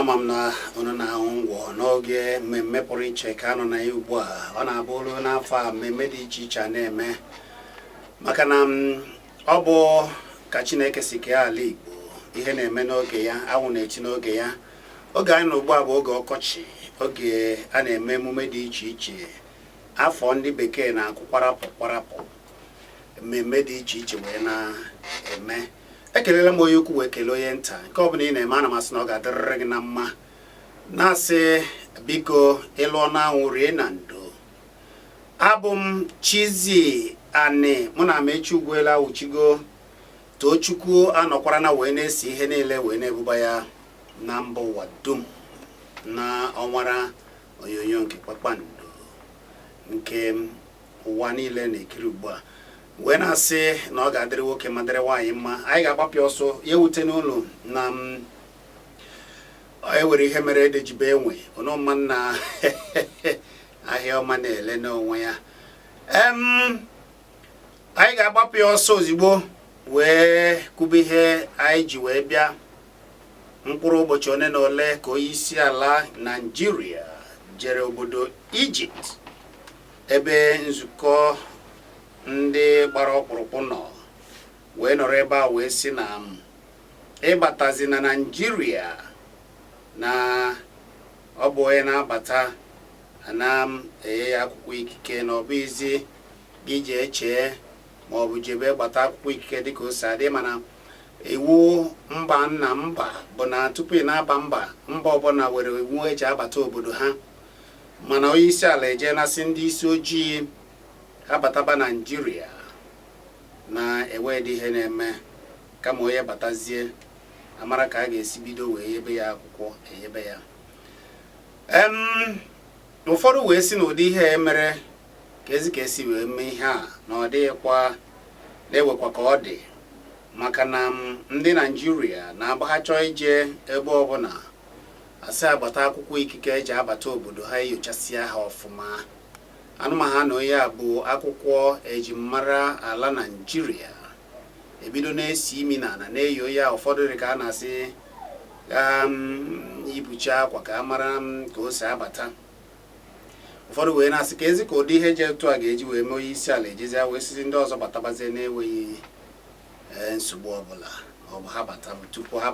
ama m na unu na-ahụ ngwọ n'oge mmemme pụrụ iche ka anọ na ya ugbu a. Ọ na-abụrụ n'afọ a mmemme dị iche iche na-eme maka na ọ bụ ka Chineke si kee ala Igbo. Ihe na-eme n'oge ya, anwụ na-eti n'oge ya. Oge anyị nọ ugbu a bụ oge ọkọchị, oge a na-eme emume dị iche iche. Afọ ndị bekee na-akụ kwarapụ mmemme dị iche iche wee na-eme. Ekelela m onye ukwu wee kelee onye nta. Nke ọ bụla ị na-eme ana m asị na ọ ga-adịrịrị gị na mma. Na-asị biko ịlụọ n'anwụ rie na ndo. Abụ m Chizzy ani mụ na Amechi Ugwuela awụchigo Tochukwu anọkwara na wee na-esi ihe niile wee na-ebuba ya na mba ụwa dum na ọnwara onyonyo nke Kpakpando nke ụwa niile na-ekiri ugbu a. Wee na-asị na ọ ga-adịrị nwoke ma dịrị nwaanyị mma. Anyị ga-agbapịa ọsọ ya ewute n'ụlọ na ewere ihe mere edejibe enwe ọnụma na ahịa ọma na-ele n'onwe ya. Anyị ga-agbapịa ọsọ ozigbo wee kwube ihe anyị ji wee bịa. Mkpụrụ ụbọchị one na ole ka onye isi ala Nigeria jere obodo Egypt ebe nzukọ ndị gbara ọkpụrụkpụ nọ wee nọrọ ebe a wee sị na ịbatazi na Nigeria na ọ bụ onye na-abata na enye akwụkwọ ikike na ọ bụ izi gị ji eche ma ọ bụ jebe gbata akwụkwọ ikike dịka o si adị. Mana iwu mba nna mba bụ na tupu ị na-aba mba ọbụla were iwu eji abata obodo ha. Mana onye isi ala eje nasị ndị isi ojii abataba Nigeria na-ewe dị ihe na-eme kama onye batazie amara ka a ga-esi bido wee yebe ya akwụkwọ eyebe ya. Ụfọdụ wee si na ụdị ihe mere ka esi wee mee ihe a na ọ dịghịkwa na-ewekwa ka ọ dị maka na ndị Nigeria na-agbagha chọọ ije ebe ọbụla asị agbata akwụkwọ ikike eji abata obodo ha enyochasịa ha ọfụma. Anụmaha na onye a bụ akwụkwọ ejimmara ala Nigeria ebido na-esi imi na ana na-eyo ya. Ụfọdụ dị ka a na-asị ibucha akwa ka a mara ka o si abata. Ụfọdụ wee na-asị ka ezi ka ụdị ihe je etu a ga-eji wee mee onye isi ala ejezi wee sisi ndị ọzọ batabazie na-enweghị nsogbu ọbụla. Ọ bụ ha bata tupu ha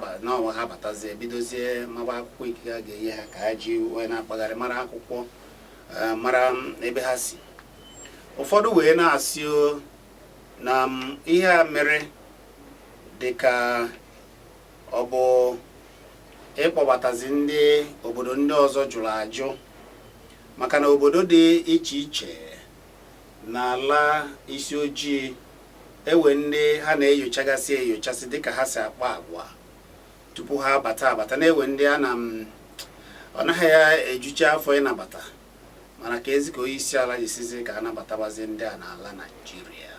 batazie bidozie maba akwụkwọ ikike a ga-enye ha ka ha ji wee na-akpagharị mara akwụkwọ mara ebe ha si. Ụfọdụ wee na-asị na ihe a mere dịka ọ bụ ịkpọbatazi ndị obodo ndị ọzọ jụrụ ajụ maka na obodo dị iche iche n'ala isi ojii ewe ndị ha na-enyochasị dịka ha si akpa agwa tupu ha abata na-ewe ndị a na ọ naghị ya ejucha afọ ịnabata. Mana ka ezi ka onye isi ala jisizi ka a nabatabazi ndị a n'ala Nigeria.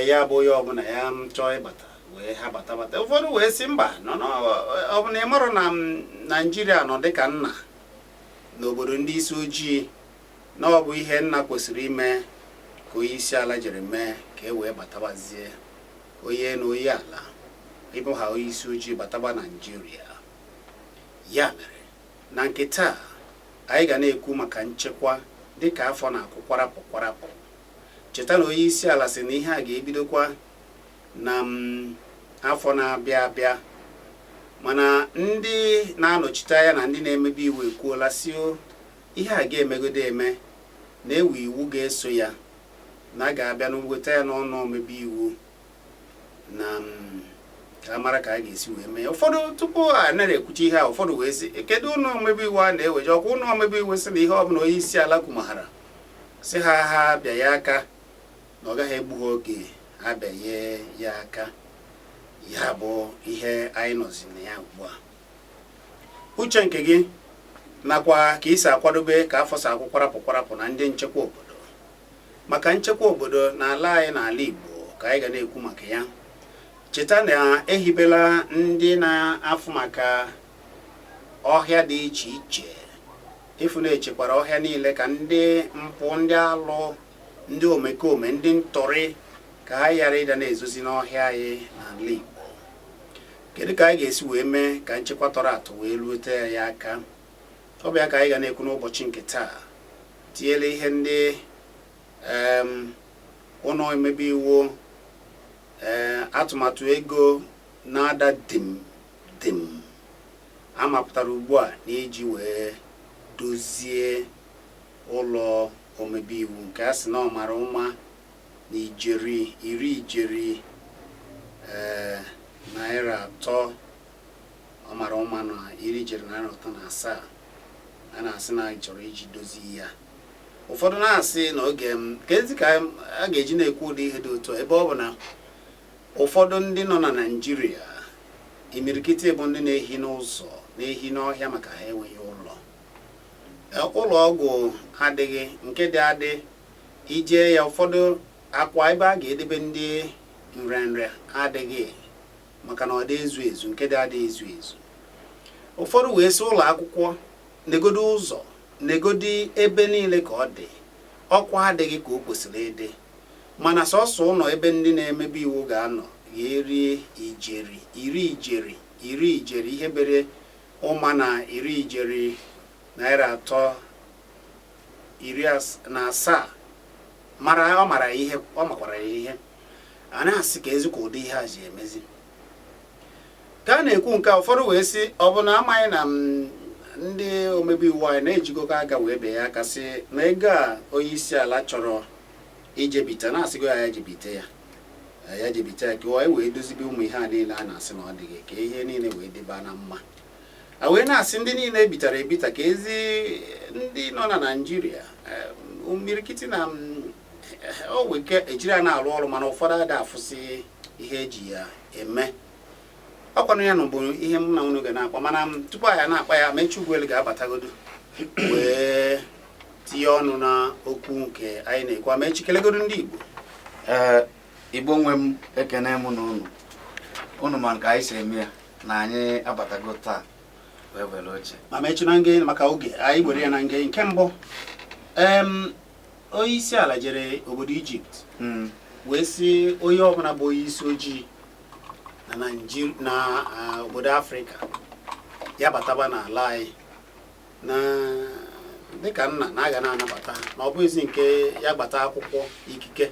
Ya bụ onye ọbụla ya chọọ ịbata wee ha bata. Ụfọdụ wee sị mba ọ bụ na ị marụ na Nigeria nọ dịka nna n'obodo ndị isi ojii na ọ bụ ihe nna kwesịrị ime ka onye isi ala jere mee ka e wee batabazie onye na onye ala ịbụ ha onye isi ojii bataba Nigeria. Ya mere na nke taa anyị ga na-ekwu maka nchekwa dịka afọ na-akụ kwarapụ. Cheta na onye isi ala sị na ihe a ga-ebidokwa na afọ na-abịa abịa. Mana ndị na-anọchite anya na ndị na-emebi iwu ekwuola si ihe a ga-emegodo eme na-ewe iwu ga-eso ya na a ga-abịa na weta ya n'ọnụ omebi iwu na ka a mara ka a ga-esi wee mee. Ụfọdụ tupu a na-ekwuchi ihe a ụfọdụ wee sị kedu ụlọ omebi iwu a na-eweje ọkwa ụlọ omebi iwu sị na ihe ọbụla onye isi ala kwumaghara sị ha bịa ya aka na ọ gaghị egbu ha oge ha bịanye ya aka. Ya bụ ihe anyị nọzi na ya ugbu a. Uche nke gị nakwa ka isi akwadobe ka afọ si akwụ kwarapụ na ndị nchekwa obodo. Maka nchekwa obodo n'ala anyị n'ala Igbo ka anyị ga na-ekwu maka ya. Cheta na ehibela ndị na-afụ maka ọhịa dị iche iche. Ifu na-echekwara ọhịa niile ka ndị mpụ, ndị alụ, ndị omekome, ndị ntọrị ka ha ghara ịda na-ezozi n'ọhịa anyị n'ala Igbo. kedu ka anyị ga-esi wee mee ka nchekwa tọrọ atọ wee rute ya aka? Ọ bụ ya ka anyị ga na-ekwu n'ụbọchị nke taa, tinyere ihe ndị ụlọ omebe iwu atụmatụ ego na-ada dim amapụtara ugbu a na-eji wee dozie ụlọ omebe iwu nke a sị na ọ mara ụma na ijeri naira 3 ọ mara ụma na ijeri naira 3.7 a na-asị na chọrọ iji dozie ya. Ụfọdụ na-asị na oge kezi ka a ga-eji na-ekwu ụdị ihe dị otu ebe ọ bụ na ụfọdụ ndị nọ na Naịjirịa imirikiti bụ ndị na-ehi n'ụzọ na-ehi n'ọhịa maka ha enweghị ụlọ ọgwụ adịghị, nke dị adị ije ya ụfọdụ akwa ebe a ga-edebe ndị nrịanrịa adịghị maka na ọ dị ezu ezu, nke dị adị ezu ezu. Ụfọdụ wee sị ụlọ akwụkwọ negodi ụzọ negodi ebe niile ka ọ dị, ọkwa adịghị ka o kwesịrị ịdị, mana sọsọ ụlọ ebe ndị na-emebe iwu ga-anọ ga-erie iri ijeri ihe bere ụma na ijeri naira 3.7 ọ makwara ya ihe. A na-asị ka ezikwa ụdị ihe a ji emezi ka a na-ekwu nke ụfọdụ wee sị ọ bụ na amaghị na ndị omebe iwu anyị na-ejikọkọ aka wee bee ya aka sị na ego a onye isi ala chọrọ ijebite na-asịgo ya jebite ya ka anyị wee dozibe ụmụ ihe a niile a na-asị na ọ dịghị ka ihe niile wee dịba na mma. A wee na-asị ndị niile ebitara ebita ka ezi ndị nọ na Naịjirịa umirikiti na oweke ejiri a na-arụ ọrụ, mana ụfọdụ adị afụsị ihe eji ya eme. Ọkwanụ ya bụ ihe m na unu ga na-akpa, mana tupu anyị na-akpa ya mechi ugwuelu ga-abatagodo wee tinye ọnụ na okwu nke anyị na-ekwu. Amechi kelegodo ndị Igbo. Igbo nwe m ekene m na unu ma nke anyị si eme ya na anyị abatago taa wee were oche. Ma mechi na nge maka oge anyị were ya na nge nke mbụ onye isi ala jere obodo Ijipt wee sị onye ọbụla bụ onye isi ojii na Naịjirịa na obodo Afrịka ya bataba n'ala anyị na dịka nna na-aga na-anabata na ọ bụghịzi nke ya gbata akwụkwọ ikike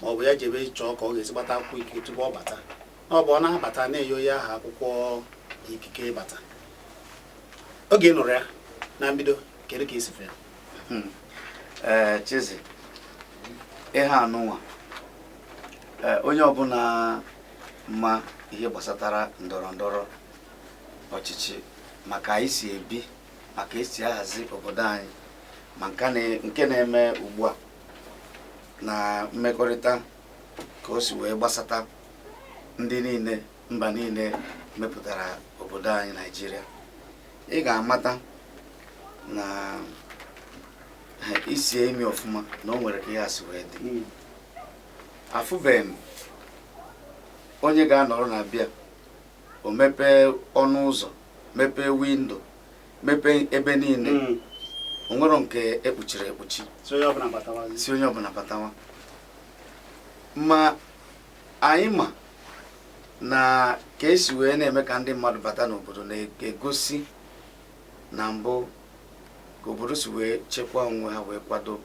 ma ọ bụ ya jebe chọọ ka ọ ga-esi gbata akwụkwọ ikike tupu ọ bata, na ọ bụ ọ na-abata na-enyo ya aha akwụkwọ ikike bata. Oge nụrụ ya na mbido kedu ka isi fe? Chizzy, ihe anụnwa onye ọbụla mma ihe gbasatara ndọrọ ọchịchị maka anyị si ebi, maka esi ahazi obodo anyị, ma nke na-eme ugbu a na mmekọrịta ka o si wee gbasata ndị niile mba niile mepụtara obodo anyị Naịjirịa. Ị ga-amata na isi emi ọfụma na o nwere ka ya si wee dị. Afụbeghị m onye ga-anọrọ na bịa o mepee ọnụ ụzọ, mepee windo, mepee ebe niile, o nwere nke ekpuchiri ekpuchi si onye ọbụla batawa. Ma anyị ma na ka esi wee na-eme ka ndị mmadụ bata n'obodo na-egosi na mbụ ka obodo si wee chekwaa onwe ha wee kwado,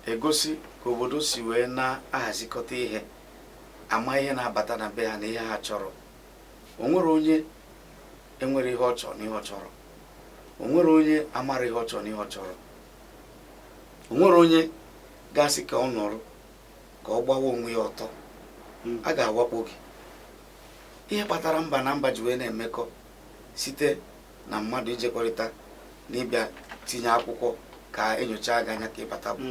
egosi ka obodo si wee na-ahazikọta ihe, ama ihe na-abata na be ha na ihe ha chọrọ. O nwere onye enwere ihe ọ chọrọ na ihe ọ chọrọ, o nwere onye amara ihe ọ chọrọ na ihe ọ chọrọ, o nwere onye ga-asị ka ọ nọrọ ka ọ gbawa onwe ya ọtọ. A ga-awakpo gị. Ihe kpatara mba na mba ji wee na-emekọ site na mmadụ ijekọrịta na ịbịa tinye akwụkwọ ka enyocha aga anya ka ịbata bụ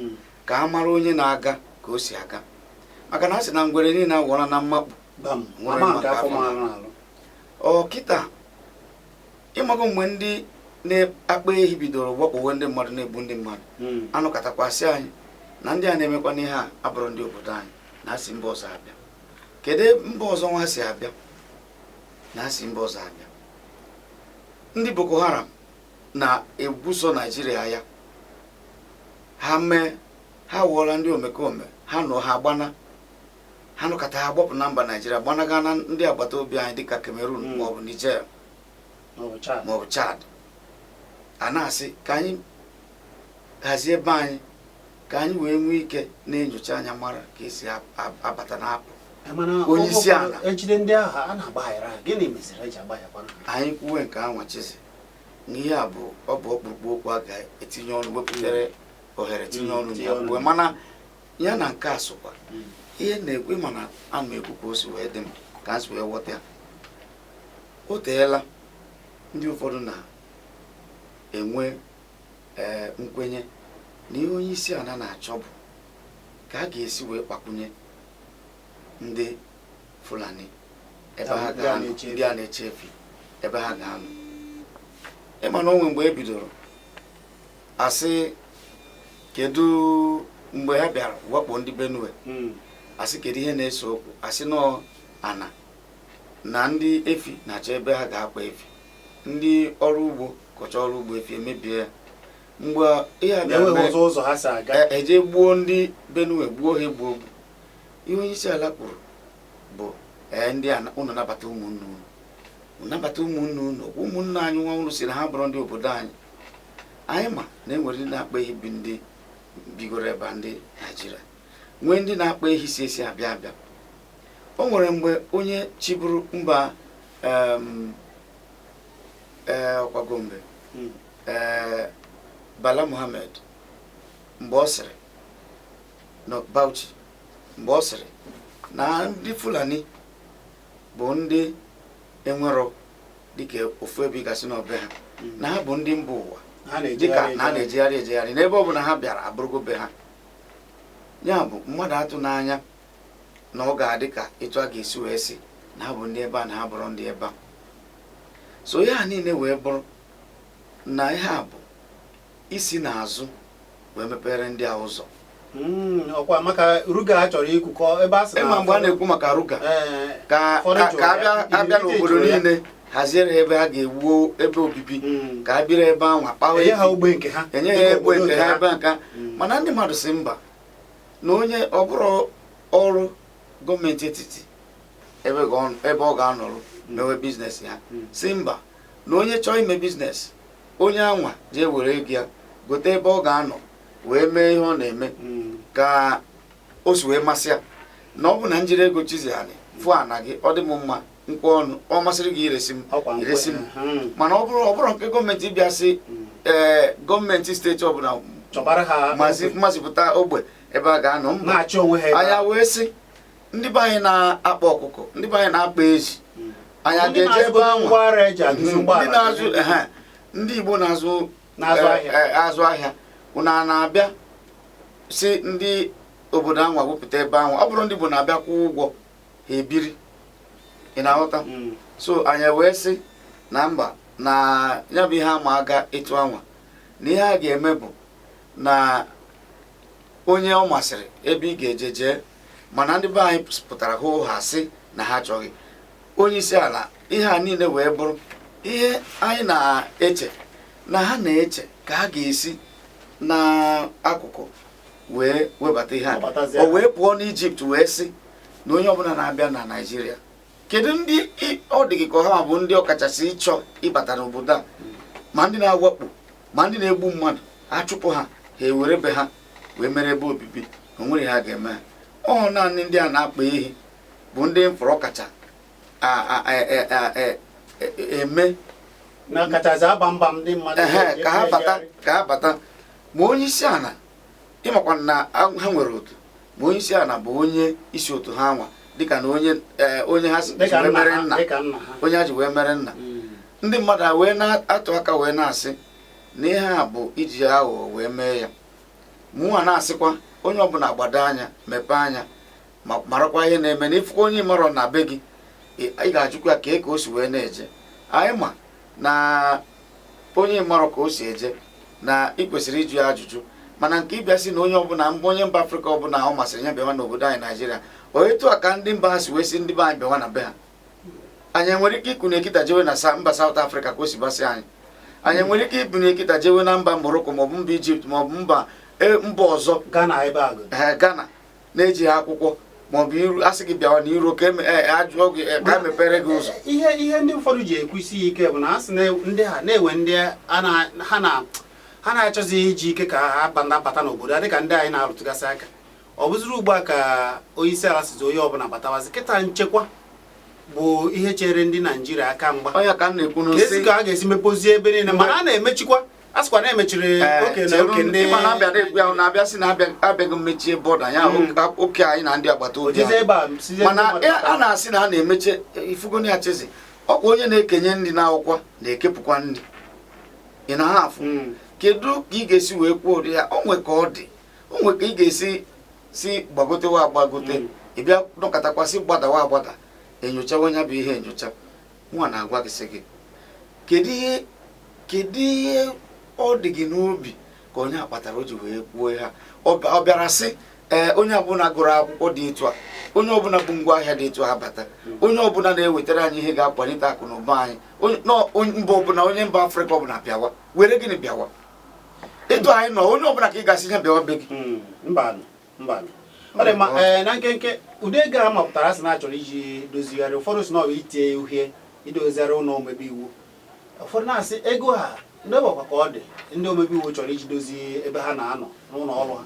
ka a mara onye na-aga ka o si aga, maka na a sị na ngwere niile agwọrọ na mmakpu kịta. Ịmago mgbe ndị na-akpa ehi bidoro wakpowe ndị mmadụ na-egbu ndị mmadụ, anụkọtakwasị anyị na ndị a na-emekwa n'ihe a abụrụ ndị obodo anyị, na asị mba ọzọ abịa. Kedu mba ọzọ nwa si abịa? Na asị mba ọzọ abịa. Ndị Boko Haram na-ebuso Naịjirịa ya, ha wụọla ndị omekome, ha nọ ha gbana, ha nụkọta ha gbapụ na mba Naijiria gbanaga na ndị agbata obi anyị dịka Cameroon maọbụ Niger maọbụ Chad. A na-asị ka anyị hazie ebe anyị ka anyị wee nwee ike na-enyocha anya mara ka esi abata na apụ. Onye isi ala ejide ndị agha a na-agbaghara gịnị meziri eji agbaghakwa anyị kwuwe nke anwa Chizzy n'ihe a bụ ọ bụ ọkpụrụkpụ okwu a ga-etinye ọnụ wepụtara ohere tinye ọnụ ya kwuwe mana ya na nke a sokwa ihe na-ekwe mana a na-ekwu ka o si wee dị m ka a si wee ghọta ya. O teela ndị ụfọdụ na-enwe nkwenye na ihe onye isi ala na-achọ bụ ka a ga-esi wee kpakwunye ndị Fulani ebe ha ga-anọ, ndị a na-eche efi ebe ha ga-anọ. Ịma na onwe mgbe e bidoro asị kedu mgbe ha bịara wakpo ndị Benue, asị kedu ihe na-ese okwu, asị nọ ana na ndị efi na-achọ ebe ha ga-akpa efi, ndị ọrụ ugbo kọcha ọrụ ugbo efi emebie ya. Mgbe ihe a bịara eje gbuo ndị Benue, gbuo ha egbuo. Ihe onye isi ala kwuru bụ ndị unu nabata ụmụnne unu, nabata ụmụnne unu. Ụmụnne anyị nwa unu si na ha bụrụ ndị obodo anyị. Anyị ma na enwere ndị na-akpa ehi bi ndị bigoro ebe ndị Naijiria, nwee ndị na-akpa ehi si esi abịa. O nwere mgbe onye chịburu mba ọkwagombe Bala Muhammad mgbe ọ sịrị na Bauchi, mgbe ọ sịrị na ndị Fulani bụ ndị enwero dịka ofu ebe gasị n'obe ha, na ha bụ ndị mba ụwa dịka na ha na-ejegharị ejegharị n'ebe ọ bụla ha bịara abụrụgo be ha. Ya bụ mmadụ atụ n'anya na ọ ga-adị ka etu a ga-esi wee sị na ha bụ ndị ebe a na ha bụrụ ndị ebe a. So ihe a niile wee bụrụ na ihe a bụ isi n'azụ wee mepere ndị a ụzọ. Ọkwa maka ruga a chọrọ ikwu ebe a sị na mgbe a na-ekwu maka ruga ka abịa n'obodo niile haziere ebe ha ga-ewuo ebe obibi, ka a bịara ebe ahụ akpawa enye ha ogbe nke ha ebe nka. Mana ndị mmadụ si mba na onye ọ bụrụ ọrụ gọọmenti etiti ebe ọ ga-anọrụ mewe biznes ya, si mba na onye chọọ ime biznes, onye anwa jee were ego ya gote ebe ọ ga-anọ wee mee ihe ọ na-eme ka o si wee masị ya. Na ọ bụ na njiri ego Chizzy anyị fụ ana gị ọ dị m mma nkwe ọnụ, ọ masịrị gị iresi m. Mana ọ bụrụ nke gọọmenti bịa sị gọọmenti steeti ọbụla mazipụta ogbe ebe a ga-anọ, mba anya wee sị ndị be anyị na-akpa ọkụkọ, ndị be anyị na-akpa ezi, anya ga-eje ebe ahụ ndị Igbo na-azụ ahịa unu na-abịa si ndị obodo ahụ wepụta ebe ahụ. Ọ bụrụ ndị Igbo na-abịa kwụ ụgwọ ha ebiri, ị na-aghọta. So anyị wee sị na mba na ya bụ ihe ama aga etu anwa, na ihe a ga-eme bụ na onye ọ masịrị ebe ị ga-eje jee. Mana ndị be anyị pụtara hụ ha sị na ha achọghị. Onye isi ala ihe a niile wee bụrụ ihe anyị na-eche na ha na-eche ka ha ga-esi n'akụkụ wee webata ihe a. O wee pụọ n'Ijipt wee sị na onye ọbụla na-abịa na Naijiria, kedu ndị ọ dị gị ka ha bụ ndị ọkachasị ịchọ ịbata n'obodo a? Ma ndị na-awakpo ma ndị na-egbu mmadụ, achụpụ ha ewere be ha wee mere ebe obibi, o nwere ha ga-eme ha. Ọ naanị ndị a na-akpa ehi bụ ndị mfọrọ kacha eme na kachasị aba mba ndị mmadụ ka ha bata. Ma onye isi ala ịmakwa na ha nwere otu, ma onye isi ala bụ onye isi otu ha nwa dịka na onye ha ji wee mere nna, onye ha ji wee mere nna. Ndị mmadụ wee na-atụ aka wee na-asị na ihe a bụ iji aghụghọ wee mee ya. Mụnwa na-asịkwa onye ọbụla agbado anya, mepee anya, ma marakwa ihe na-eme. Na ifukwa onye marọ na be gị, ị ga-ajụkwa ka o si wee na-eje. Anyị ma na onye marọ ka o si eje na ị kwesịrị ịjụ ya ajụjụ. Mana nke ịbịa sị na onye ọbụla onye mba Afrịka ọbụla ọ masịrị ya bịawa n'obodo anyị Naijiria, etu a ka ndị mba ha si wee sị ndị be anyị bịawa na be ha. Anyị nwere ike ikwu na ekita jewe na mba South Africa ka o si basị anyị. Anyị nwere ike ibu na ekita jewe na mba Morocco maọbụ mba Egypt maọbụ mba ọzọ, Ghana na-eji ha akwụkwọ maọbụ iru asị gị bịawa n'iro ka ajụọ gị ka mepere gị ụzọ. ihe ndị ụfọdụ ji ekwusi ike bụ na asị na ndị ha na-ewe ndị ha na-achọzi iji ike ka ha bata n'obodo a dịka ndị anyị na-arụtụgasị aka. Ọ bụziri ugbu a ka onye isi ala sizi onye ọbụla batawazi kịta nchekwa bụ ihe chere ndị Naijiria aka mgba. Onye ka m na-ekwu ka esi ka a ga-esi mepozie ebe niile mana a na-emechikwa a sịkwa na-emechiri oke na oke ndị na-abịa sị na abịaghị mmechie bọda ya oke anyị na ndị agbata obi mana a na-asị na a na-emeche ifugoni ya Chizzy ọ bụ onye na-ekenye nri n'akwụkwọ na-ekepụkwa nri ị na ha afụ kedu ka ị ga-esi wee kwuo ụdị ya onwe ka ọ dị onwe ka ị ga-esi si gbagotewa agbagote ị bịa nọkọtakwasị gbadawa agbada enyochawa onye bụ ihe enyocha nwa na-agwa gị sị gị kedu ihe ọ dị gị n'obi ka onye a kpatara o ji wee kwuo ha ọ bịara sị onye ọbụla gụrụ akwụkwọ dị etu a onye ọbụla bụ ngwaahịa dị etu a bata onye ọbụla na-ewetara anyị ihe ga-akwalite akụ na ụba anyị mba ọbụla onye mba Afrịka ọbụla bịawa were gịnị bịawa etu anyị nọ onye ọbụla ka ị ga-asị ya bịawa be gị ọ dị ma na nkenke ụdị ego a mapụtara asị na achọrọ iji dozigharị ụfọdụ si na ọ itinye uhie idozigharị ụlọ omebe iwu ụfọdụ na-asị ego ha ndị ọgbakwa ka ọ dị ndị omebe iwu chọrọ iji dozie ebe ha na-anọ n'ụlọ ọrụ ha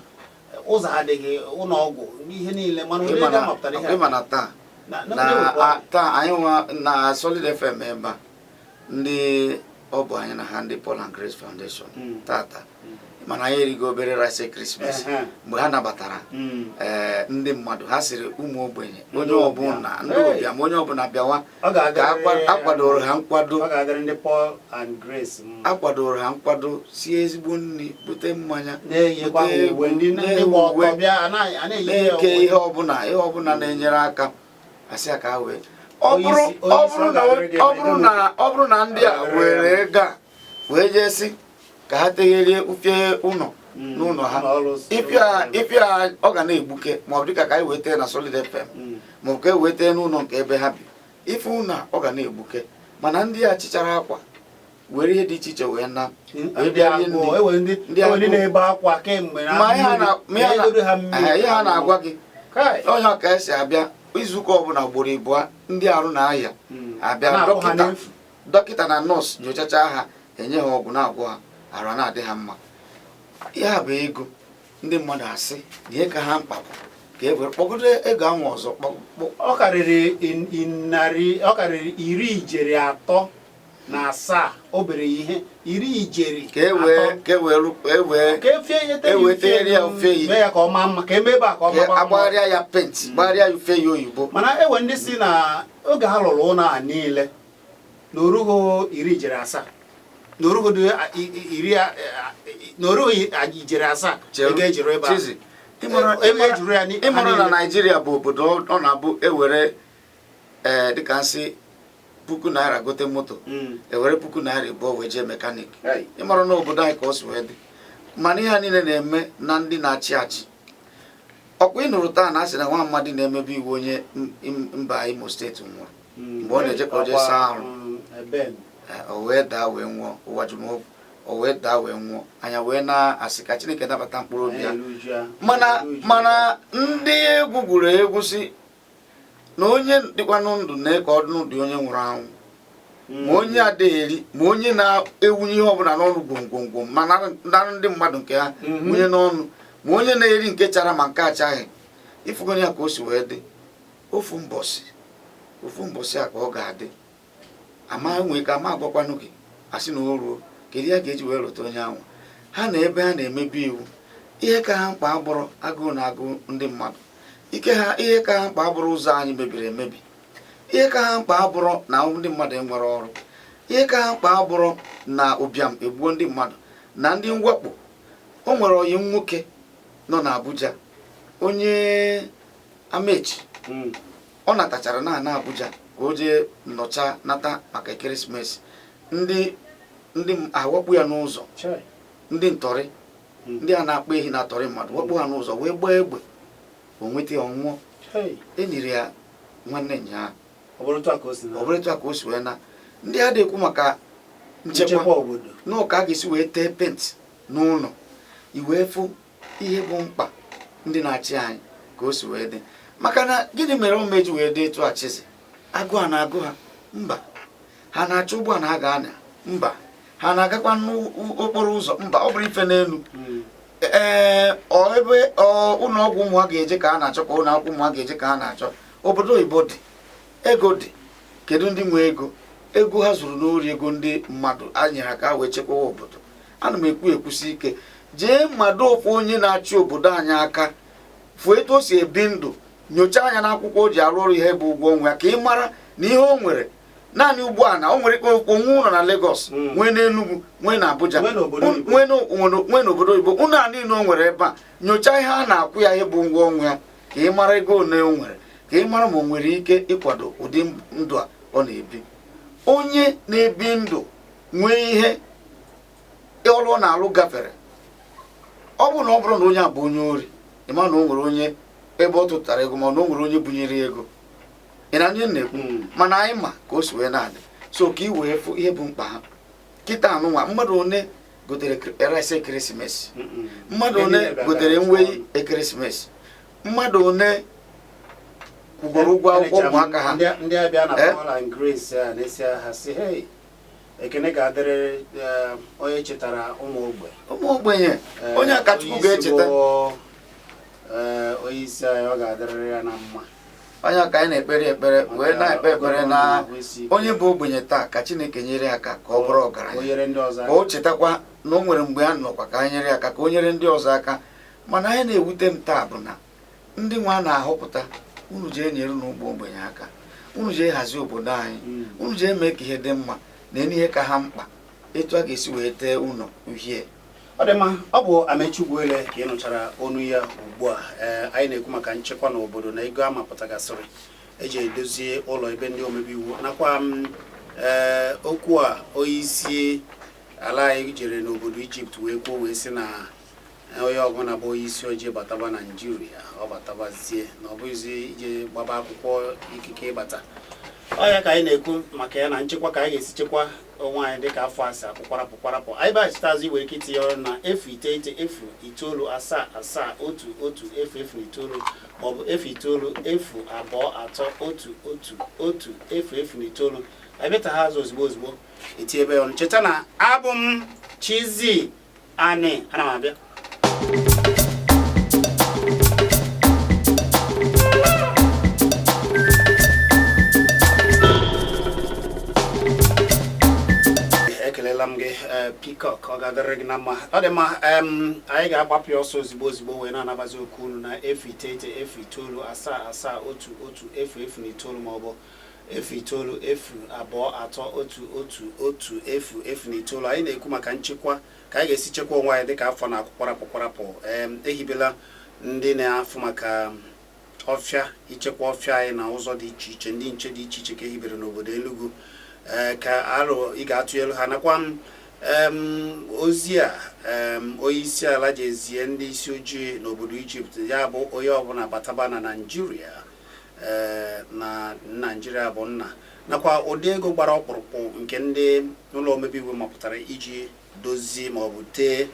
ụzọ ha adịghị ụlọ ọgwụ ihe niile mana ụdị ego a mapụtara ihe mana taa anyị nwa na Solid FM ebe a ndị ọ bụ anyị na ha ndị Paul and Grace Foundation tata mana anyị erigo obere rice Christmas mgbe ha nabatara ndị mmadụ ha sịrị ụmụ ogbenye onye ọbụla ndị ụbịam onye ọbụla bịawa ka akwadoro ha nkwado akwadoro ha nkwado sie ezigbo nri bute mmanya na-eke ihe ọbụla na-enyere aka asị ya ka ha wee ọ bụrụ na ndị a were ego a wee jee si ka ha tegherie ufie ụlọ n'ụlọ ha ịpịa ọ ga na-egbuke maọbụ dịka ka anyị wetee na Solid FM maọbụ ka e wetee n'ụlọ nke ebe ha bi ife ụlọ ọ ga na-egbuke mana ndị a chichara akwa were ihe dị iche iche wee na ihe ha na-agwa gị onye ọka esi abịa izuụka ọbụla ugboro ịbụọ ndị arụ na-aya abịa dọkịta na nọọsụ nyochacha ha enye ha ọgwụ na-agwọ ha arụ na-adị ha mma ya bụ ego ndị mmadụ asị na ihe ka ha mkpa bụ ka e were kpọgodo ego ahụ ọzọ ọ karịrị 37 o bere ihe 10 ka ewetara ya ofe yi ya ka ọ maa mma ka emebe a ka ọ maa agbagharịa ya penti gbagharịa ya ofe ya oyibo mana ewe ndị si na oge ha lụrụ ụlọ a niile na orugo 17 n'orugo ijeri 7 ego ejiri ebe a ịmara na Naijiria bụ obodo ọ na-abụ ewere dịka nsị ₦1,000 gote moto ewere ₦1,200 wee jee mekanik ịmara na obodo anyị ka o si wee dị mana ihe a niile na-eme na ndị na-achị achị ọkwa ị nụrụ taa na asị na nwa mmadụ na-emebe iwu onye mba Imo steeti nwụrụ mgbe ọ na-eje ka o jee saa arụ o wee daa wee nwụọ ụwa jụrụ o wee daa wee nwụọ anya wee na-asị ka Chineke nabata mkpụrụ obi ya mana ndị egwu gwuru egwu si na onye dịkwanụ ndụ na ka ọdụ dị onye nwụrụ anwụ ma onye adịghị eri ma onye na-ewunye ihe ọbụla n'ọnụ gwomgwomgwom ma na ndị mmadụ nke ha wunye n'ọnụ ma onye na-eri nke chara ma nke achaghị ifugonye ya ka o si wee dị ofu mbọsị a ka ọ ga-adị ama nwee ka ama agwakwanụ gị asị na o ruo kedu ya ga-eji wee rụta onye ahụ ha na ebe ha na-emebi iwu ihe ka ha mkpa agbụrụ agụụ na agụ ndị mmadụ ihe ka ha mkpa abụrụ ụzọ anyị mebiri emebi ihe ka ha mkpa abụrụ na ndị mmadụ enwere ọrụ ihe ka ha mkpa abụrụ na ụbịam egbuo ndị mmadụ na ndị mwakpo o nwere oyi nwoke nọ n'Abuja onye Amechi ọ natachara na Abuja ka o jee nnọcha nata maka ekeresimesi ndị awakpu ya n'ụzọ ndị ntọrị ndị a na-akpa ehi na-atọrị mmadụ wakpo ha n'ụzọ wee gbaa egbe o nweta ọnwụọ enyere ya nwanne nya ọ bụrụ etu a ka o si wee na ndị a na-ekwu maka nchekwa obodo n'ụka a ga-esi wee tee penti n'ụlọ iwee fụ ihe bụ mkpa ndị na-achị anyị ka o si wee dị maka na gịnị mere o meji wee dị etu a Chizzy? Agụ a na-agụ ha? Mba. Ha na-achọ ụgbọ na ha ga-anya? Mba. Ha na-agakwa n'okporo ụzọ? Mba. Ọ bụrụ ife n'elu ebe ụlọ ọgwụ ụmụ ha ga-eje ka ha na-achọ, ka ụlọ akwụkwọ ụmụ ha ga-eje ka ha na-achọ. Obodo oyibo dị, ego dị. Kedu ndị nwe ego? Ego ha zuru n'ori, ego ndị mmadụ anyere ha ka ha wee chekwawa obodo. Ana m ekwusi ike, jee mmadụ ofu onye na-achị obodo anyị aka, fụ etu o si ebi ndụ, nyochaa anya n'akwụkwọ o ji arụ ọrụ ihe bụ ụgwọ ọnwa ya, ka ị mara na ihe o nwere naanị ụgbọala o nwere onwe ụlọ na Lagos, nwee n'Enugu, nwee na Abuja, nwee n'obodo oyibo. Ụlọ a niile o nwere ebe a, nyochaa ihe a na-akwụ ya ihe bụ ụgwọ ọnwa ya, ka ị mara ego ole o nwere, ka ị mara ma o nwere ike ịkwado ụdị ndụ a ọ na-ebi. Onye na-ebi ndụ nwee ihe ọrụ ọ na-alụ gafere, ọ bụrụ na onye a bụ onye ori, ịma na o nwere onye ebe ọ tụtara ego, ma na o nwere onye bunyere ego. Ị na onye na-ekwu, mana anyị ma ka o si wee na-adị. So ka ị wee fụ ihe bụ mkpa ha kịta anụnwa. Mmadụ one gotere rice ekeresimesi, mmadụ one gotere nwe ekeresimesi, mmadụ one kwụgoro ụgwọ akwụkwọ ụmụaka ha. Ndị abịa na Paul and Grace a na-esi ha si, hey, ekene ga-adịrị onye chetara ụmụ ogbenye, onye akachukwu ga-echeta onye isi anyị, ọ ga-adịrịrị ya na mma. Onye ka anyị na-ekpere wee na-ekpe ekpere na onye bụ ogbenye taa, ka Chineke nyere aka ka ọ bụrụ ọgaranya, ka o chetakwa na o nwere mgbe a nọkwa ka anyị nyere aka ka o nyere ndị ọzọ aka. Mana anyị na-ewute m taa bụ na ndị nwa na-ahọpụta, unu jee nyere n'ụgbọ ogbenye aka, unu jee hazie obodo anyị, unu jee mee ka ihe dị mma na ihe ka ha mkpa, etu a ga-esi wee tee ụlọ uhie. Ọ dị mma. Ọ bụ Amechugwuele ka ị nụchara onu ya ugbu a. Anyị na-ekwu maka nchekwa n'obodo na ego amapụtagasịrị eji edozie ụlọ ebe ndị omebe iwu, nakwa okwu a onye isi ala anyị jere n'obodo Ijipt wee kwuo wee sị na onye ọbụla bụ onye isi ojii bataba na Naịjirịa, ọ batabazie na ọ bụghịzi ije gbaba akwụkwọ ikike ịbata. Ọ ya ka anyị na-ekwu maka ya na nchekwa, ka anyị ga-esi chekwa onwe anyị dịka afọ asị akpụkwarapụ. Anyị baghachitazi were ike itinye ọrụ na 09901001109 maọbụ 09002231109. Anyị beta ha azụ ozugbo eti ebe ọnụ. Cheta na abụ m Chizzy ana m abịa. Ekelela m gị Peacock, ọ ga-adịrị gị na mma. Ọ dị mma. Anyị ga-agbapụ ọsọ ozugbo wee na-anabazi okwu unu na 09009110009 maọbụ 09002231109. Anyị na-ekwu maka nchekwa, ka anyị ga-esi chekwa onwe anyị dịka afọ na akpụkwarapụ. Ehibela ndị na-afụ maka ọfịa, ichekwa ọfịa anyị na ụzọ dị iche iche, ndị nche dị iche iche ka ehibere n'obodo Enugu, ka alụ ị ga-atụ elu ha. Nakwa ozi a onye isi ala ji ezie ndị isi ojii n'obodo Ijipt, ya bụ onye ọbụla bataba na Naịjirịa, na Naịjirịa bụ nna, nakwa ụdị ego gbara ọkpụrụkpụ nke ndị ụlọ omebe iwu mapụtara iji dozie maọbụ tee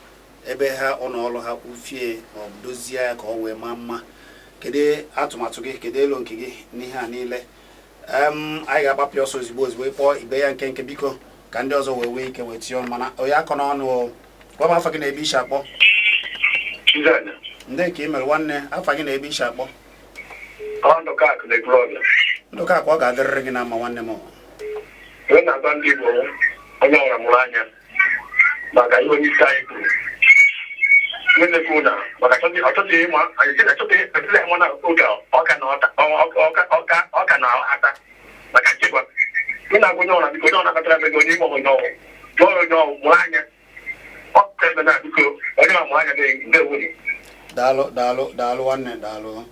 ebe ha ọnụọlụ ha ufie maọbụ dozie ya ka ọ wee maa mma. Kedu atụmatụ gị, kedu elu nke gị n'ihe a niile? Anyị ga-agbapụ ọsọ ozugbo ịkpọ ibe ya nke biko ka ndị ọzọ wee ike wee tie ọnụ. Mana onye akọ n'ọnụ, gwa m afa gị na-ebe isi akpọ. Ndị ka ị mere nwanne, afa gị na-ebe isi akpọ. Ndụka akwa, ọ ga-adịrịrị gị na mma nwanne m. Na-agba ndị Igbo onye ọra mụrụ anya maka ihe onye isi anyị kwuru. Nwekwu na maka ọtụtụ ịma anyị achọghị nwa na oge ọka na-ata maka nchekwa. Ị na-agwa onye ọra biko, onye ọra katara ego onye ime onye ọgwụ mụrụ anya, ọ ebe na biko onye ọra mụrụ anya ga-ewuri. Daalụ nwanne, daalụ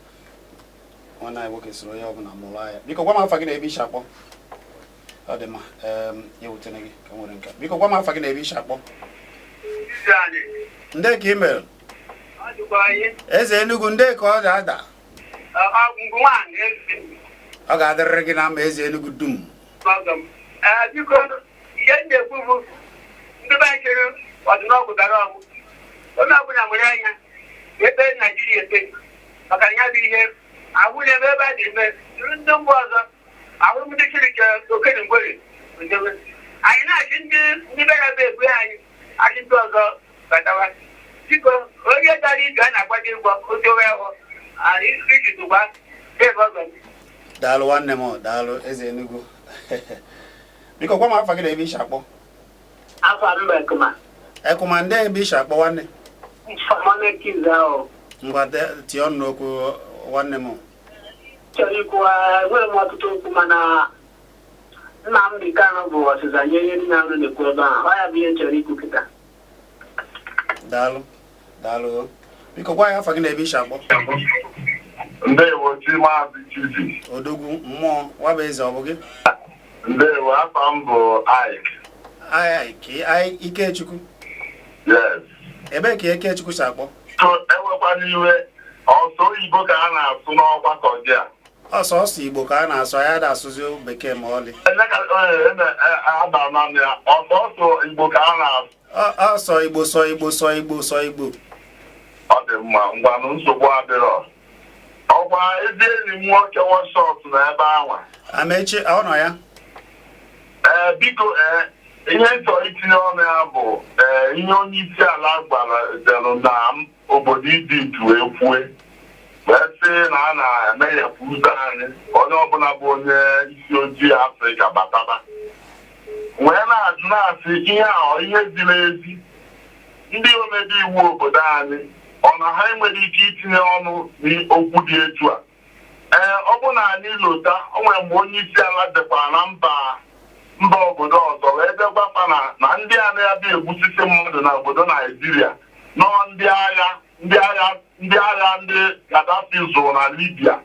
nwanne anyị nwoke soro onye ọbụla mụrụ anya. Biko gwa m afa gị na ebe isi akpọ. Ọ dị mma. Ya wutene gị ka nwere nke. Biko gwa m afa gị na ebe isi akpọ. Ndị ka ị mere? Eze Enugu, ndị ka ọ ga-ada? Ọ ga-adịrịrị gị na mma eze Enugu dum. Biko ihe m na-ekwu bụ ndị be anyị chere ọdịnọgwụ gara ọgwụ, onye ọbụla nwere anya ebe Naijiria ete maka ya bụ ihe agwụnye m ebe a na-eme ndị mba ọzọ ahụrụ ndị Chineke okenye mgbere anyị na-achị ndị be ya bụ ebu anyị achị ndị ọzọ batawa biko onye dara ije a na-agbaji ụgwọ odowe ahụ ichitụgwa ebe ọzọ. Daalụ nwanne m, daalụ eze Enugu. Biko gwa m afa gị na ebe isi akpọ. Afa m Ekuma. Ekuma ndị ebe isi akpọ nwanne. Ngwa tie ọnụ n'okwu nwanne m. Chọrọ ikwu nwere m ọtụtụ okwu mana Nnamdi Kanu bụ ọsịsa nye ihe niile ahụ na-ekwu ebe ahụ. Ọ ya bụ ihe chọrọ ikwu kịta. Daalụ daalụ. Biko gwa ya afa gị na ebe isi akpọ. Ndewo chi Maazị Chizzy. Odogwu mmụọ waba eze ọ bụ gị? Ndewo afa m bụ Ike Ikechukwu. Yes. Ebe ka Ikechukwu si akpọ? So ewekwana iwe ọsọ Igbo ka a na-asụ n'ọgbakọ gị a. Ọsọsọ Igbo ka a na-asụ, ya da asụzi bekee ma ọlị. Ọsọsọ Igbo ka a na-asụ. Sọ Igbo sọ Igbo sọ Igbo sọ Igbo. Ọ dị mma, ngwanụ nsogbu adịrọ. Ọgwa ezi enyi m nwoke wọshọt na ebe anwa. Amechi ọ nọ ya? Biko ihe chọrọ itinye ọnụ ya bụ ihe onye isi ala gwara zero na obodo Ijipt wee kwue wee sị na a na-emeghepụ ụzọ anyị onye ọbụla bụ onye isi ojii Afrịka bataba wee na-ajụ na-asị ihe a ihe ziri ezi ndị omebe iwu obodo anyị ọ na ha enwere ike itinye ọnụ n'okwu dị etu a. Ọ bụ na anyị lota o nwere mgbe onye isi ala dekwara na mba obodo ọzọ wee degwakwa na ndị a na-abịa egbusisi mmadụ na obodo Naijiria nọ ndị agha ndị Gaddafi zụrụ na Libya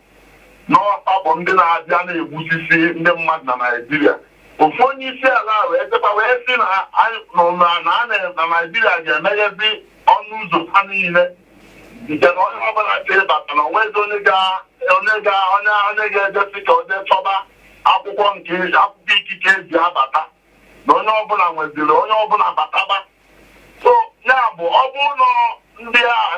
n'ọkwa bụ ndị na-abịa na-egbusisi ndị mmadụ na Naijiria. Ofu onye isi ala wee dekwa wee sị na Naijiria ga-emeghezi ọnụ ụzọ ha niile nke na onye ọbụla ka ịbata na onwezi onye ga-ejesi ka o jee chọba akwụkwọ ikike eji abata na onye ọbụla nweziri onye ọbụla bataba. So ya bụ ọ bụrụ na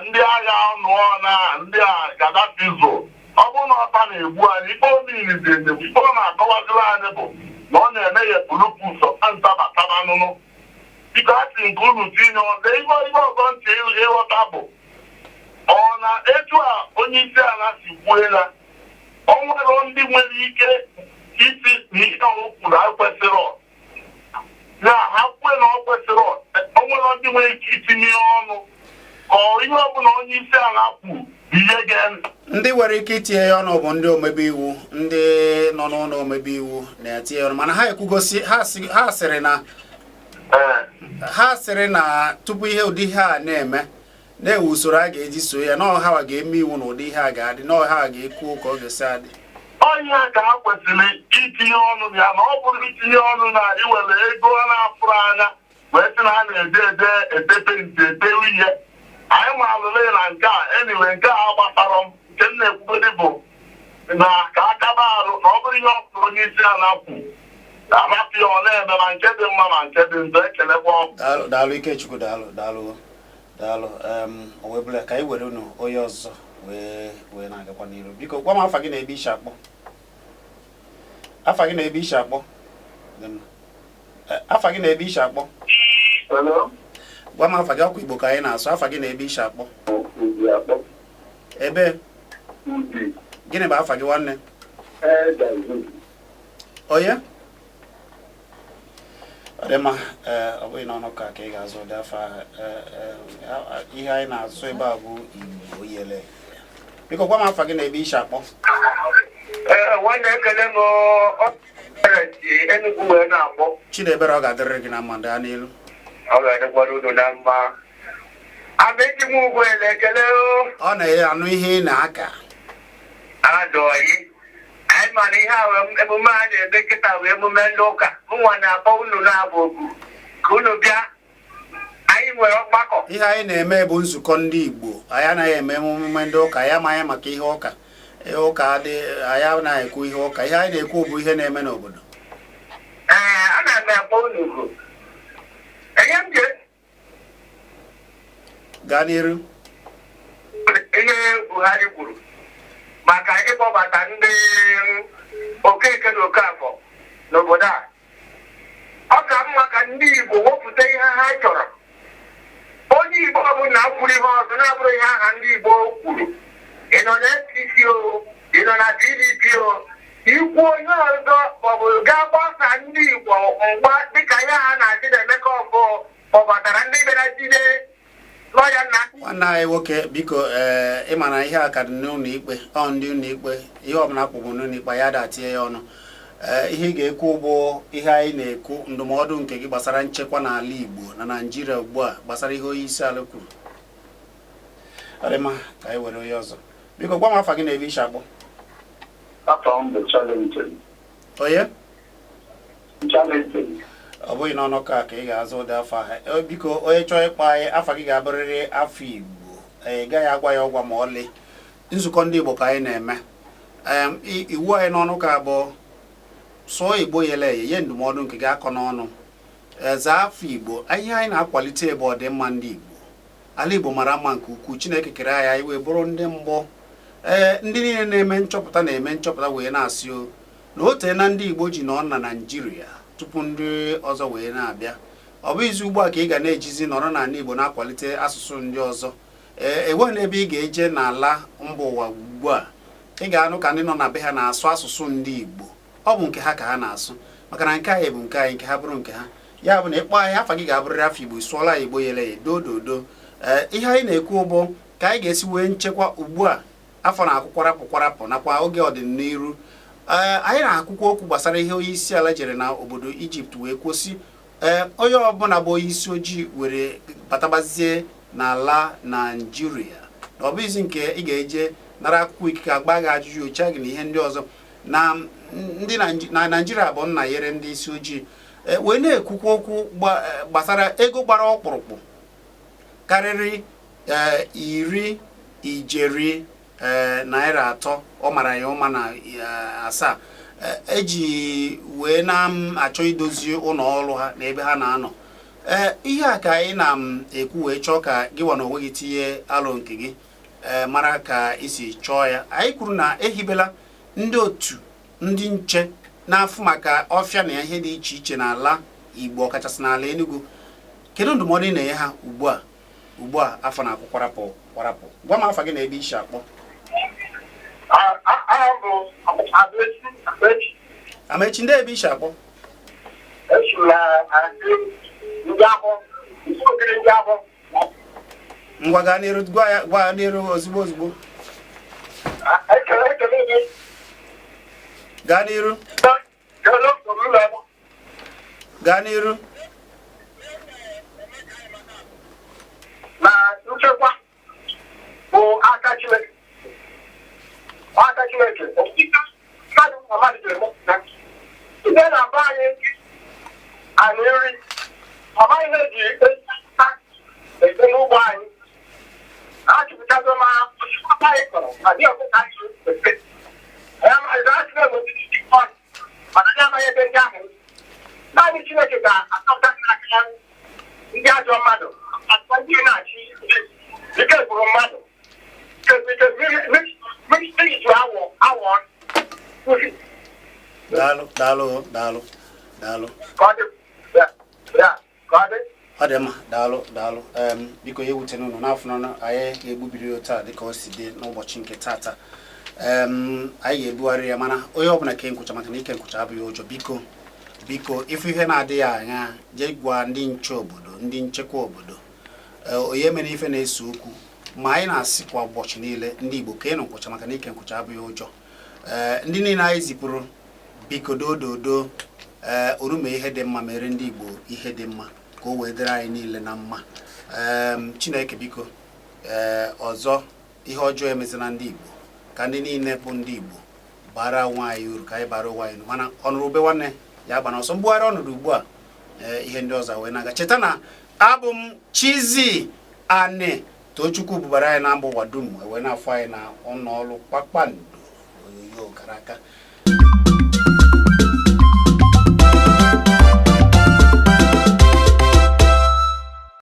ndị agha nụọ na ndị a Gaddafi zụrụ ọ bụrụ na ọta na-egbu anyị ikpe omeizi enegbu ikpe ọ na-akọwaziri anyị bụ na ọ na-emeghepụrụpụ ụzọ nta bataba anụnụ. Biko asị nke unu tinye ọzọ ihe ọzọ ntị ịghọta bụ ọ na etu a onye isi ala si kwue ya o nwere ndị nwere ike isi n'ihe ọ kwuru ekwesịrị na ha kwue na ọ kwesịrị o nwere ndị nwere ike itinye ọnụ ka ihe ọbụla onye isi ala kwuru ihe ga-eme. Ndị nwere ike itinye ya ọnụ bụ ndị omebe iwu, ndị nọ n'ụlọ omebe iwu na-etinye ọnụ mana ha ekwugosi ha sịrị na tupu ihe ụdị ihe a na-eme na-ewu usoro a ga-eji so ya na ọha ga-eme iwu na ụdị ihe a ga-adị na ọha ga-ekwu ka ọ ga-esi adị. Onye ka ha kwesịrị itinye ọnụ ya na ọ bụrụ itinye ọnụ na iwere ego a na-afụrụ anya wee sị na ha na-eje etepe ntị etewe ihe anyị maalụle na nke a eniwe nke a gbasara m nke m na-ekwubedi bụ na ka akaba arụ na ọ bụrụ ihe ọ bụrụ onye isi ala kwu amapụ ya ọ na-eme ma nke dị mma ma nke dị njọ ekelekwa ọkụ. Daalụ Ikechukwu, daalụ owebụla ka anyị were unu onye ọzọ wee na-agakwa n'iru. Biko gwa m afa gị na ebe isi akpọ. Afa gị na ebe isi akpọ. Afa gị na ebe isi akpọ. Gwa m afa gị, ọkwa Igbo ka anyị na-asụ. Afa gị na ebe isi akpọ. Ebe gịnị bụ afa gị nwanne? Onye? Ọ dị mma, ọ bụghị n'ọnụ ka ị ga-azụ ụdị afọ ihe anyị na-asụ ebe a bụ Igbo yele. Biko gwa m afa gị na ebe isi akpọ. Nwanne ekele m Enugu wee na-akpọ. Chinebere ọ ga-adịrịrị gị na mma daa n'elu. Ọ ga-adịkwara unu na mma. Amechi m ugwu ele ekele ọ na-anụ ihe ị na-aka. Adọghị. Anyị ma na ihe a emume a na-eme kịta bụ emume ndị ụka. Nwa na-akpọ unu na-abụ oku ka unu bịa. Anyị nwere ọgbakọ. Ihe anyị na-eme bụ nzukọ ndị Igbo. Anyị anaghị eme emume ndị ụka. Anyị amaghị maka ihe ụka. Ụka dị anyị anaghị ekwu ihe ụka. Ihe anyị na-ekwu bụ ihe na-eme n'obodo. Ana m akpọ unu oku. Enye m gaa n'iru. Ihe Buhari kwuru maka ịkpọbata ndị Okeke na Okafọ n'obodo a. Ọ ka mma ka ndị Igbo wepụta ihe ha chọrọ. Onye Igbo ọbụla kwuru ihe ọzọ na-abụrụ ihe aha ndị Igbo kwuru. Ị nọ na APC o, ị nọ na PDP o, ikwu onye ọzọ maọbụ gaa gbasa ndị Igbo mgba dịka ya ha na-adị na-emeka ọbụ kpọbatara ndị bịara jide lọya nna. Nwanne anyị nwoke biko ịma na ihe a ka dị n'ụlọ ikpe ọ ndị ụlọ ikpe ihe ọbụla kpụgbụ n'ụlọ ikpe ya datie ya ọnụ. Ihe ị ga-ekwu bụ ihe anyị na-ekwu ndụmọdụ nke gị gbasara nchekwa n'ala Igbo na Naịjirịa ugbu a gbasara ihe onye isi ala kwuru. Ọ dị mma ka anyị were onye ọzọ. Biko gwa m afa gị na ebe isi akpọ. Onye? Ọ bụghị n'ọnụ ka ị ga-azụ ụdị afọ ahụ. Biko onye chọọ ịkpọ anyị afa gị ga-abụrịrị afọ Igbo. Ị gaghị agwa ya ọgwa ma ọlị. Nzukọ ndị Igbo ka anyị na-eme. Iwu anyị n'ọnụ ka abụọ sụọ Igbo yele ye ndụmọdụ nke gị akọ n'ọnụ. Zaa afọ Igbo ihe anyị na-akwalite ebe ọdịmma ndị Igbo. Ala Igbo mara mma nke ukwuu. Chineke kere anyị wee bụrụ ndị mbụ. Ndị niile na-eme nchọpụta wee na-asị o na ote na ndị Igbo ji nọ na Naịjirịa tupu ndị ọzọ wee na-abịa. Ọ bụ izu ugbu a ka ị ga na-ejizi nọrọ n'ala Igbo na-akwalite asụsụ ndị ọzọ. Enweghị n'ebe ị ga-eje n'ala mba ụwa ugbu a ị ga-anụ ka ndị nọ na be ha na-asụ asụsụ ndị Igbo. Ọ bụ nke ha ka ha na-asụ maka na nke anyị bụ nke anyị, nke ha bụrụ nke ha. Ya bụ na ịkpọ anyị afa gị ga-abụrịrị afọ Igbo sụọla Igbo yele ya dododo. Ihe anyị na-ekwu bụ ka anyị ga-esi wee nchekwa ugbu a afọ na-akwụ kwarapụ nakwa oge ọdịnihu. Anyị na-akwụkwọ okwu gbasara ihe onye isi ala jere na obodo Ijipt wee kwụsị onye ọbụla bụ onye isi ojii were batabazie n'ala Naịjirịa. Na ọ bụ izi nke ị ga-eje nara akwụkwọ ikike agba gị ajụjụ ocha gị na ihe ndị ọzọ na ndị Naịjirịa bụ nna nyere ndị isi ojii wee na-ekwukwa okwu gbasara ego gbara ọkpụrụkpụ karịrị 10 naira 3 ọ mara ya ụma na 7 eji wee na-achọ idozi ụlọ ọrụ ha na ebe ha na-anọ. Ihe a ka anyị na-ekwu wee chọọ ka gị nwa na onwe gị tinye alụ nke gị mara ka isi chọọ ya. Anyị kwuru na ehibela ndị otu ndị nche na-afụ maka ọfịa na ihe dị iche iche n'ala Igbo ọkachasị n'ala Enugu. Kedu ndụmọdụ ị na-enye ha ugbu a afọ na-akwụ kwarapụ? Gwa m afa gị na ebe isi akpọ. Amechi ndị ebe isi akpọ. Ngwa gaa n'iru, gwa n'iru ozugbo. Gaa n'iru. Na nchekwa bụ aka Chineke. Mmadụ ga-emepụta. Ide na-aba anyị nri amaghị na-eji ebe n'ugbo anyị. Achụpụtago ma osikapa anyị kọrọ adị ọkụkọ anyị efe. Mana ndị amaghị ebe ndị ahụ. Naanị Chineke ga-atọpụta aka ndị ajọ mmadụ. Ndị na-achị ike gwụrụ mmadụ. Daalụ. Ọ dị mma, daalụ. Biko ya ewute n'ụlọ n'afọ n'ọnụ anyị ga-egbubiri taa dịka o si dị n'ụbọchị nke tata. Anyị ga-ebugharị ya mana onye ọbụla ke nkwụcha maka na ike nkwụcha abụghị ụjọ. Biko ifu ihe na-adịghị anya jee gwa ndị nche obodo, ndị nchekwa obodo onye mere ife na-ese okwu. Ma anyị na-asị kwa ụbọchị niile ndị Igbo ka ị nụ nkwụcha maka na ike nkwụcha abụghị ụjọ. Ndị niile anyị zipụrụ biko dododo orume ihe dị mma mere ndị Igbo ihe dị mma ka o wee dịrị anyị niile na mma. Chineke biko ọzọ ihe ọjọọ emezina ndị Igbo ka ndị niile bụ ndị Igbo bara onwe anyị uru ka anyị bara onwe anyị uru. Mana ọnụrụbe nwanne ya gba n'ọsọ mbugharị ọnọdụ ugbu a ihe ndị ọzọ wee na-aga. Cheta na abụ m Chizzy Ani Tochukwu bụbara anyị na mba ụwa dum wee na-afọ anyị na ụlọ ọrụ Kpakpando oyoyo gara aka.